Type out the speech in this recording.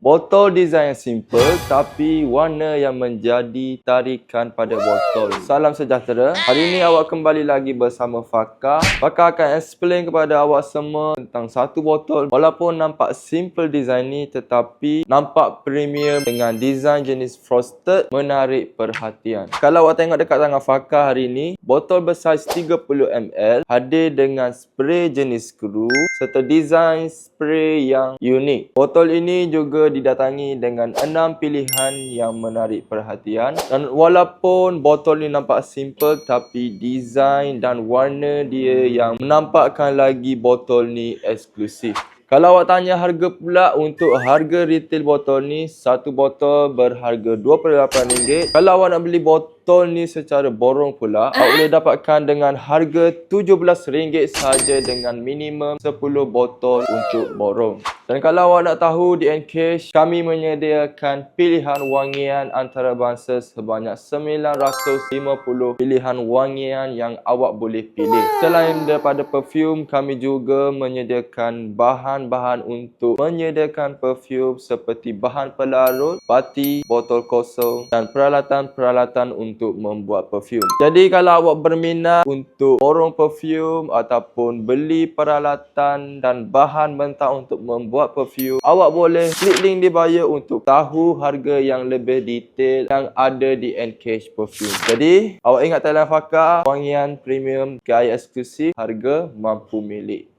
Botol design yang simple tapi warna yang menjadi tarikan pada botol. Salam sejahtera. Hari ini awak kembali lagi bersama Fakar. Fakar akan explain kepada awak semua tentang satu botol. Walaupun nampak simple design ni tetapi nampak premium dengan design jenis frosted menarik perhatian. Kalau awak tengok dekat tangan Fakar hari ini, botol bersaiz 30 ml hadir dengan spray jenis skru serta design spray yang unik. Botol ini juga didatangi dengan 6 pilihan yang menarik perhatian. Dan walaupun botol ni nampak simple tapi design dan warna dia yang menampakkan lagi botol ni eksklusif. Kalau awak tanya harga pula, untuk harga retail botol ni, satu botol berharga RM28. Kalau awak nak beli botol ni secara borong pula, awak boleh dapatkan dengan harga RM17 sahaja dengan minimum 10 botol untuk borong. Dan kalau awak nak tahu di Encash, kami menyediakan pilihan wangian antarabangsa sebanyak 950 pilihan wangian yang awak boleh pilih. Selain daripada perfume, kami juga menyediakan bahan-bahan untuk menyediakan perfume seperti bahan pelarut, pati, botol kosong dan peralatan-peralatan untuk membuat perfume. Jadi kalau awak berminat untuk borong perfume ataupun beli peralatan dan bahan mentah untuk membuat perfume, awak boleh klik link di bio untuk tahu harga yang lebih detail yang ada di Encash Perfume. Jadi awak ingat talian Fakar, wangian premium, gaya eksklusif, harga mampu milik.